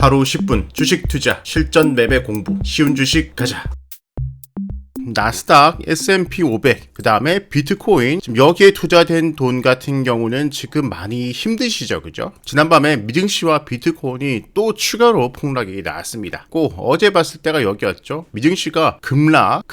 하루 10분 주식 투자 실전 매매 공부 쉬운 주식 가자. 나스닥, S&P 500, 그 다음에 비트코인, 지금 여기에 투자된 돈 같은 경우는 지금 많이 힘드시죠, 그죠? 지난밤에 미증시와 비트코인이 또 추가로 폭락이 나왔습니다. 꼭 어제 봤을 때가 여기였죠. 미증시가 급락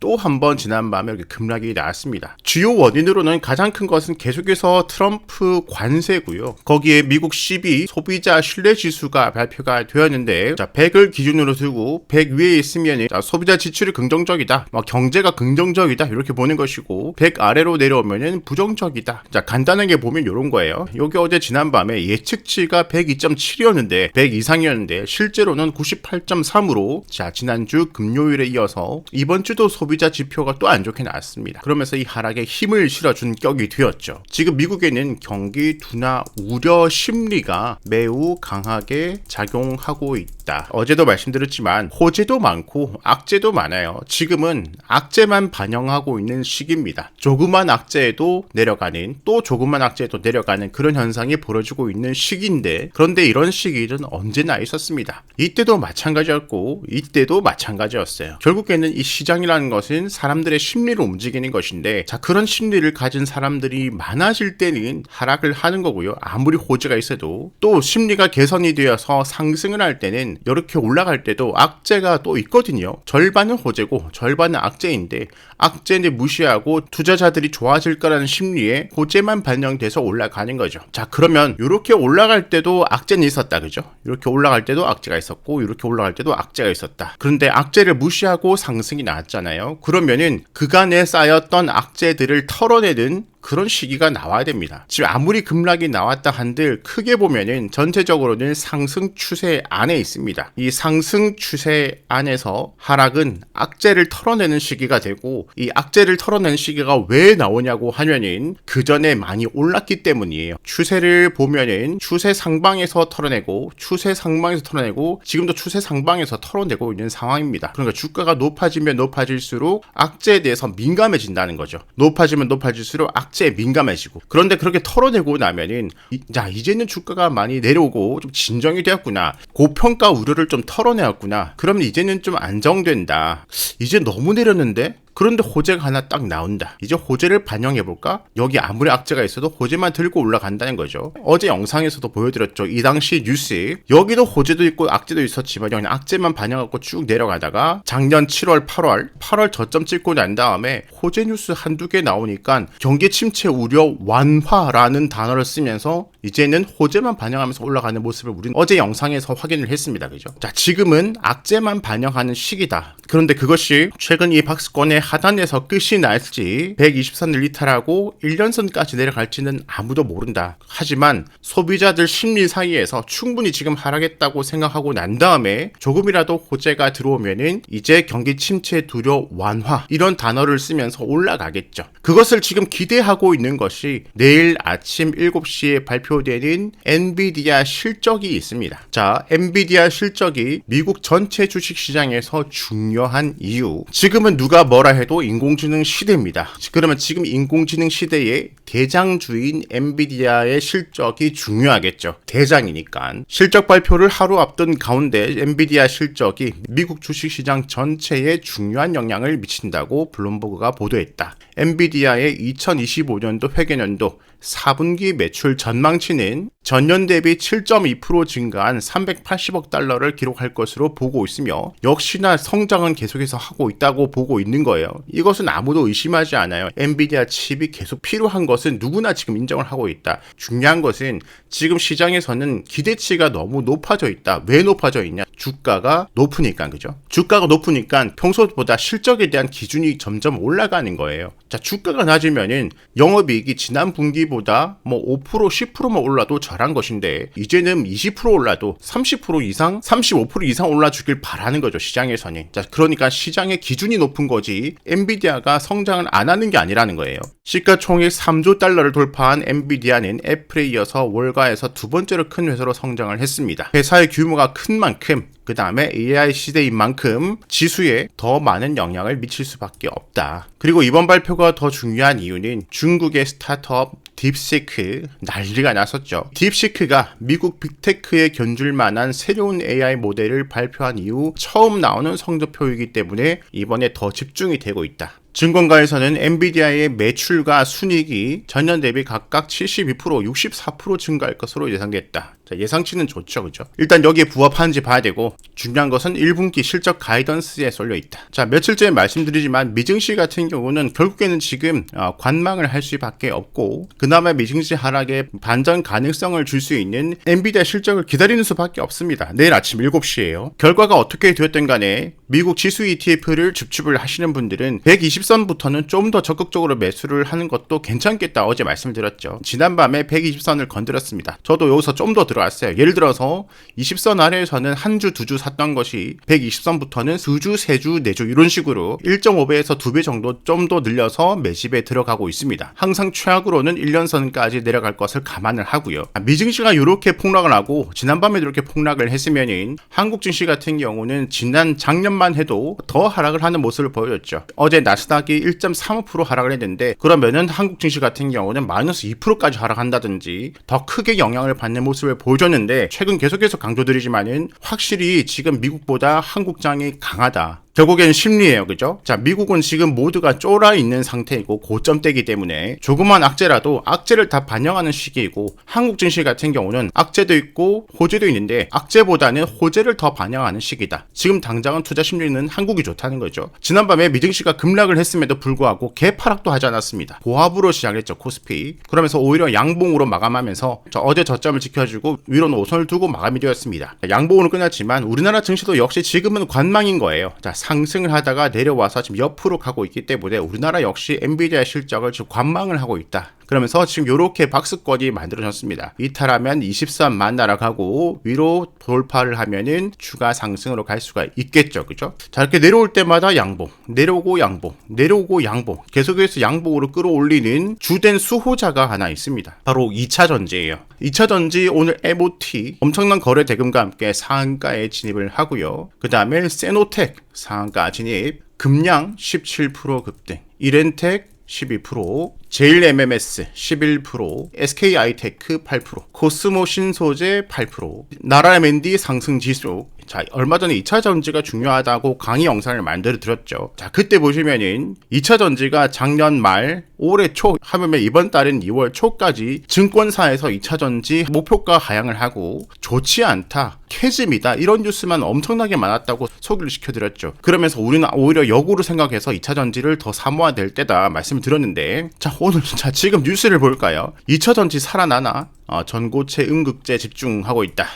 또 한 번 지난밤에 이렇게 급락이 나왔습니다. 주요 원인으로는 가장 큰 것은 계속해서 트럼프 관세고요. 거기에 미국 12 소비자 신뢰지수가 발표가 되었는데, 자, 100을 기준으로 두고 100 위에 있으면 소비자 지출이 긍정적이다, 경제가 긍정적이다 이렇게 보는 것이고, 100 아래로 내려오면 부정적이다. 자, 간단하게 보면 이런 거예요. 여기 어제 지난밤에 예측치가 102.7이었는데 100 이상이었는데 실제로는 98.3으로 자, 지난주 금요일에 이어서 이번 주도 소비자 지표가 또 안 좋게 나왔습니다. 그러면서 이 하락에 힘을 실어준 격이 되었죠. 지금 미국에는 경기 둔화 우려 심리가 매우 강하게 작용하고 있다. 어제도 말씀드렸지만 호재도 많고 악재도 많아요. 지금은 악재만 반영하고 있는 시기입니다. 조그만 악재에도 내려가는, 또 조그만 악재에도 내려가는 그런 현상이 벌어지고 있는 시기인데, 그런데 이런 시기는 언제나 있었습니다. 이때도 마찬가지였고 이때도 마찬가지였어요. 결국에는 이 시장이라는 것은 사람들의 심리로 움직이는 것인데, 자, 그런 심리를 가진 사람들이 많아질 때는 하락을 하는 거고요. 아무리 호재가 있어도. 또 심리가 개선이 되어서 상승을 할 때는 이렇게 올라갈 때도 악재가 또 있거든요. 절반은 호재고 절반은 악재인데, 악재는 무시하고 투자자들이 좋아질 거라는 심리에 호재만 반영돼서 올라가는 거죠. 자, 그러면 이렇게 올라갈 때도 악재는 있었다, 그죠? 이렇게 올라갈 때도 악재가 있었고 이렇게 올라갈 때도 악재가 있었다. 그런데 악재를 무시하고 상승이 나왔잖아요. 그러면은 그간에 쌓였던 악재들을 털어내는 그런 시기가 나와야 됩니다. 지금 아무리 급락이 나왔다 한들 크게 보면은 전체적으로는 상승 추세 안에 있습니다. 이 상승 추세 안에서 하락은 악재를 털어내는 시기가 되고, 이 악재를 털어내는 시기가 왜 나오냐고 하면은 그 전에 많이 올랐기 때문이에요. 추세를 보면은 추세 상방에서 털어내고 추세 상방에서 털어내고 지금도 추세 상방에서 털어내고 있는 상황입니다. 그러니까 주가가 높아지면 높아질수록 악재에 대해서 민감해진다는 거죠. 높아지면 높아질수록 악재에 민감해지고, 그런데 그렇게 털어내고 나면은 자, 이제는 주가가 많이 내려오고 좀 진정이 되었구나, 고평가 우려를 좀 털어내었구나, 그러면 이제는 좀 안정된다, 이제 너무 내렸는데 그런데 호재가 하나 딱 나온다, 이제 호재를 반영해볼까? 여기 아무리 악재가 있어도 호재만 들고 올라간다는 거죠. 어제 영상에서도 보여드렸죠. 이 당시 뉴스, 여기도 호재도 있고 악재도 있었지만 여기는 악재만 반영하고 쭉 내려가다가 작년 7월 8월 저점 찍고 난 다음에 호재 뉴스 한두 개 나오니까 경기 침체 우려 완화라는 단어를 쓰면서 이제는 호재만 반영하면서 올라가는 모습을 우리는 어제 영상에서 확인을 했습니다, 그죠? 자, 지금은 악재만 반영하는 시기다. 그런데 그것이 최근 이 박스권의 하단에서 끝이 날지 120선을 이탈하고 1년선까지 내려갈지는 아무도 모른다. 하지만 소비자들 심리 사이에서 충분히 지금 하락했다고 생각하고 난 다음에 조금이라도 호재가 들어오면은 이제 경기 침체 두려 완화 이런 단어를 쓰면서 올라가겠죠. 그것을 지금 기대하고 있는 것이 내일 아침 7시에 발표되는 엔비디아 실적이 있습니다. 자, 엔비디아 실적이 미국 전체 주식시장에서 중요한 이유, 지금은 누가 뭐라 해도 인공지능 시대입니다. 그러면 지금 인공지능 시대의 대장주인 엔비디아의 실적이 중요하겠죠. 대장이니까. 실적 발표를 하루 앞둔 가운데 엔비디아 실적이 미국 주식시장 전체에 중요한 영향을 미친다고 블룸버그가 보도했다. 엔비디아의 2025년도 회계연도 4분기 매출 전망치는 전년 대비 7.2% 증가한 380억 달러를 기록할 것으로 보고 있으며, 역시나 성장은 계속해서 하고 있다고 보고 있는 거예요. 이것은 아무도 의심하지 않아요. 엔비디아 칩이 계속 필요한 것은 누구나 지금 인정을 하고 있다. 중요한 것은 지금 시장에서는 기대치가 너무 높아져 있다. 왜 높아져 있냐? 주가가 높으니까, 그죠? 주가가 높으니까 평소보다 실적에 대한 기준이 점점 올라가는 거예요. 자, 주가가 낮으면은 영업이익이 지난 분기보다 5% 10%만 올라도 잘한 것인데, 이제는 20% 올라도 30% 이상 35% 이상 올라주길 바라는 거죠, 시장에서는. 자, 그러니까 시장의 기준이 높은 거지 엔비디아가 성장을 안 하는 게 아니라는 거예요. 시가총액 3조 달러를 돌파한 엔비디아는 애플에 이어서 월가에서 두 번째로 큰 회사로 성장을 했습니다. 회사의 규모가 큰 만큼, 그 다음에 AI 시대인 만큼 지수에 더 많은 영향을 미칠 수밖에 없다. 그리고 이번 발표가 더 중요한 이유는 중국의 스타트업 딥시크 난리가 났었죠. 딥시크가 미국 빅테크에 견줄 만한 새로운 AI 모델을 발표한 이후 처음 나오는 성적표이기 때문에 이번에 더 집중이 되고 있다. 증권가에서는 엔비디아의 매출과 순이익이 전년 대비 각각 72%, 64% 증가할 것으로 예상됐다. 자, 예상치는 좋죠, 그죠? 일단 여기에 부합하는지 봐야 되고, 중요한 것은 1분기 실적 가이던스에 쏠려 있다. 자, 며칠 전에 말씀드리지만 미증시 같은 경우는 결국에는 지금 관망을 할 수밖에 없고, 그나마 미증시 하락에 반전 가능성을 줄 수 있는 엔비디아 실적을 기다리는 수밖에 없습니다. 내일 아침 7시에요. 결과가 어떻게 되었든 간에 미국 지수 ETF를 집중을 하시는 분들은 120선부터는 좀 더 적극적으로 매수를 하는 것도 괜찮겠다 어제 말씀드렸죠. 지난밤에 120선을 건드렸습니다. 저도 여기서 좀 더 들어왔어요. 예를 들어서 20선 아래에서는 한 주, 두 주 샀던 것이 120선부터는 2주, 3주, 4주 이런 식으로 1.5배에서 2배 정도 좀 더 늘려서 매집에 들어가고 있습니다. 항상 최악으로는 1년선까지 내려갈 것을 감안을 하고요. 미증시가 이렇게 폭락을 하고 지난밤에도 이렇게 폭락을 했으면은 한국 증시 같은 경우는 지난 작년만 해도 더 하락을 하는 모습을 보여줬죠. 어제 나스닥이 1.35% 하락을 했는데 그러면은 한국 증시 같은 경우는 마이너스 2%까지 하락한다든지 더 크게 영향을 받는 모습을 보여줬는데 최근 계속해서 강조드리지만은 확실히 지금 미국보다 한국장이 강하다. 결국엔 심리예요, 그죠? 자, 미국은 지금 모두가 쫄아 있는 상태이고 고점대이기 때문에 조그만 악재라도 악재를 다 반영하는 시기이고 한국 증시 같은 경우는 악재도 있고 호재도 있는데 악재보다는 호재를 더 반영하는 시기다. 지금 당장은 투자 심리는 한국이 좋다는 거죠. 지난밤에 미증시가 급락을 했음에도 불구하고 개파락도 하지 않았습니다. 보합으로 시작했죠, 코스피. 그러면서 오히려 양봉으로 마감하면서 어제 저점을 지켜주고 위로 노선을 두고 마감이 되었습니다. 양봉으로 끝났지만 우리나라 증시도 역시 지금은 관망인 거예요. 자, 상승을 하다가 내려와서 지금 옆으로 가고 있기 때문에 우리나라 역시 엔비디아 실적을 지금 관망을 하고 있다. 그러면서 지금 이렇게 박스권이 만들어졌습니다. 이탈하면 20선만 날아가고 위로 돌파를 하면은 추가 상승으로 갈 수가 있겠죠, 그죠? 자, 이렇게 내려올 때마다 양봉, 내려오고 양봉, 내려오고 양봉, 계속해서 양봉으로 끌어올리는 주된 수호자가 하나 있습니다. 바로 2차전지예요. 2차전지 오늘 MOT 엄청난 거래 대금과 함께 상한가에 진입을 하고요. 그 다음에 세노텍 상한가 진입, 금량 17% 급등, 이렌텍 12%, 제일MMS 11%, SK아이테크 8%, 코스모 신소재 8%, 나라MND 상승지수. 자, 얼마 전에 2차 전지가 중요하다고 강의 영상을 만들어 드렸죠. 자, 그때 보시면은 2차 전지가 작년 말 올해 초 하면 이번 달인 2월 초까지 증권사에서 2차 전지 목표가 하향을 하고 좋지 않다, 캐즘이다 이런 뉴스만 엄청나게 많았다고 소개를 시켜드렸죠. 그러면서 우리는 오히려 역으로 생각해서 2차 전지를 더 사모해야 될 때다 말씀을 드렸는데, 자, 오늘 지금 뉴스를 볼까요? 2차 전지 살아나나? 전고체 음극재 집중하고 있다.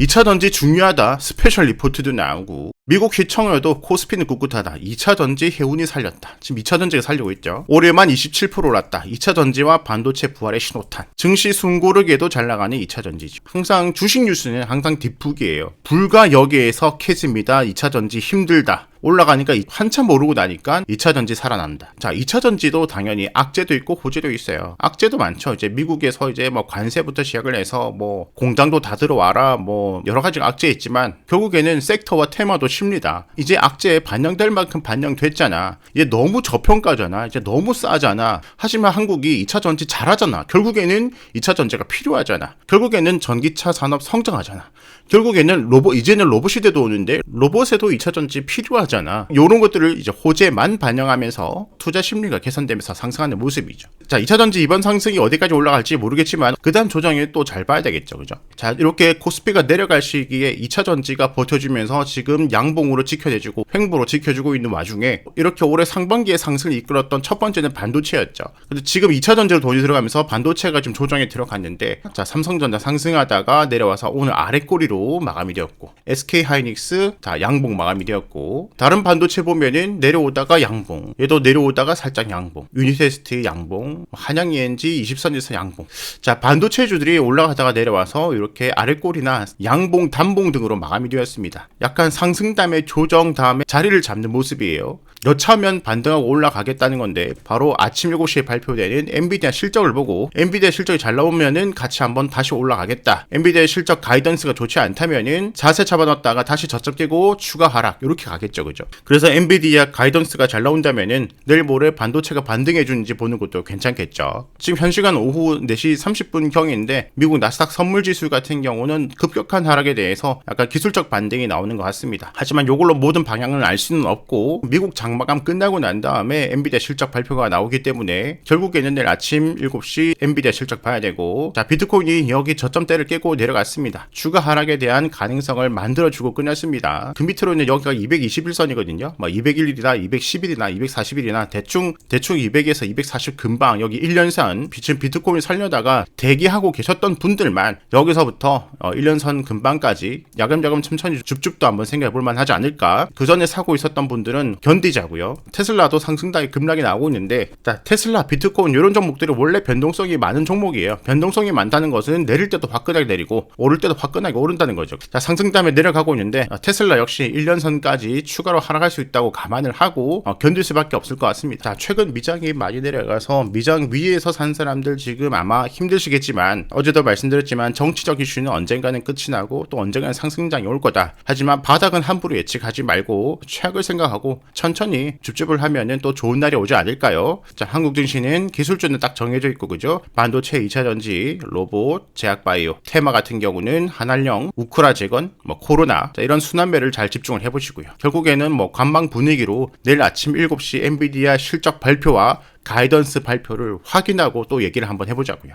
2차 전지 중요하다. 스페셜 리포트도 나오고 미국 시청에도 코스피는 꿋꿋하다. 2차 전지 해운이 살렸다. 지금 2차 전지가 살리고 있죠. 올해만 27% 올랐다. 2차 전지와 반도체 부활의 신호탄. 증시 숨고르기에도 잘 나가는 2차 전지죠. 항상 주식 뉴스는 항상 뒷북이에요. 불과 여기에서 캐즘이다. 2차 전지 힘들다. 올라가니까 한참 오르고 나니까 2차 전지 살아난다. 자, 2차 전지도 당연히 악재도 있고 호재도 있어요. 악재도 많죠. 이제 미국에서 이제 뭐 관세부터 시작을 해서 뭐 공장도 다 들어와라 뭐 여러 가지 악재 있지만 결국에는 섹터와 테마도 쉽니다. 이제 악재에 반영될 만큼 반영됐잖아. 이제 너무 저평가잖아. 이제 너무 싸잖아. 하지만 한국이 2차 전지 잘하잖아. 결국에는 2차 전지가 필요하잖아. 결국에는 전기차 산업 성장하잖아. 결국에는 이제는 로봇 시대도 오는데 로봇에도 2차 전지 필요하잖아. 이런 것들을 이제 호재만 반영하면서 투자 심리가 개선되면서 상승하는 모습이죠. 자, 2차 전지 이번 상승이 어디까지 올라갈지 모르겠지만 그 다음 조정에 또 잘 봐야 되겠죠, 그죠? 자, 이렇게 코스피가 내려갈 시기에 2차 전지가 버텨주면서 지금 양봉으로 지켜내주고 횡보로 지켜주고 있는 와중에 이렇게 올해 상반기에 상승을 이끌었던 첫 번째는 반도체였죠. 근데 지금 2차 전지로 돈이 들어가면서 반도체가 좀 조정에 들어갔는데, 자, 삼성전자 상승하다가 내려와서 오늘 아래꼬리로 마감이 되었고, SK하이닉스 자, 양봉 마감이 되었고, 다른 반도체 보면은 내려오다가 양봉, 얘도 내려오다가 살짝 양봉, 유니테스트 양봉, 한양ENG 20선에서 양봉. 자, 반도체주들이 올라가다가 내려와서 이렇게 아래꼬리나 양봉, 단봉 등으로 마감이 되었습니다. 약간 상승 다음에 조정 다음에 자리를 잡는 모습이에요. 여차하면 반등하고 올라가겠다는 건데, 바로 아침 7시에 발표되는 엔비디아 실적을 보고 엔비디아 실적이 잘 나오면은 같이 한번 다시 올라가겠다. 엔비디아 실적 가이던스가 좋지 않다. 않다면은 자세 잡아놨다가 다시 저점 깨고 추가 하락 이렇게 가겠죠, 그죠? 그래서 엔비디아 가이던스가 잘 나온다면은 내일 모레 반도체가 반등해주는지 보는 것도 괜찮겠죠. 지금 현 시간 오후 4시 30분 경인데 미국 나스닥 선물지수 같은 경우는 급격한 하락에 대해서 약간 기술적 반등이 나오는 것 같습니다. 하지만 이걸로 모든 방향을 알 수는 없고 미국 장마감 끝나고 난 다음에 엔비디아 실적 발표가 나오기 때문에 결국에는 내일 아침 7시 엔비디아 실적 봐야 되고, 자, 비트코인이 여기 저점대를 깨고 내려갔습니다. 추가 하락에 대한 가능성을 만들어주고 끝났습니다. 그 밑으로는 여기가 221선이거든요. 뭐 201일이나 210일이나 240일이나 대충 200에서 240 근방 여기 1년선 지금 비트코인 살려다가 대기하고 계셨던 분들만 여기서부터 1년선 근방까지 야금야금 천천히 줍줍도 한번 생각해 볼 만하지 않을까. 그 전에 사고 있었던 분들은 견디자고요. 테슬라도 상승단이 급락이 나오고 있는데, 자, 테슬라, 비트코인 이런 종목들이 원래 변동성이 많은 종목이에요. 변동성이 많다는 것은 내릴 때도 화끈하게 내리고 오를 때도 화끈하게 오른다는 거죠. 자, 상승 다음에 내려가고 있는데 테슬라 역시 1년선까지 추가로 하락할 수 있다고 감안을 하고 견딜 수밖에 없을 것 같습니다. 자, 최근 미장이 많이 내려가서 미장 위에서 산 사람들 지금 아마 힘드시겠지만, 어제도 말씀드렸지만 정치적 이슈는 언젠가는 끝이 나고 또 언젠가는 상승장이 올 거다. 하지만 바닥은 함부로 예측하지 말고 최악을 생각하고 천천히 줍줍을 하면은 또 좋은 날이 오지 않을까요? 자, 한국 증시는 기술주는 딱 정해져 있고, 그죠? 반도체, 2차전지, 로봇, 제약바이오, 테마 같은 경우는 한알령, 우크라 재건, 뭐 코로나, 자, 이런 순환매를 잘 집중을 해보시고요. 결국에는 뭐 관망 분위기로 내일 아침 7시 엔비디아 실적 발표와 가이던스 발표를 확인하고 또 얘기를 한번 해보자고요.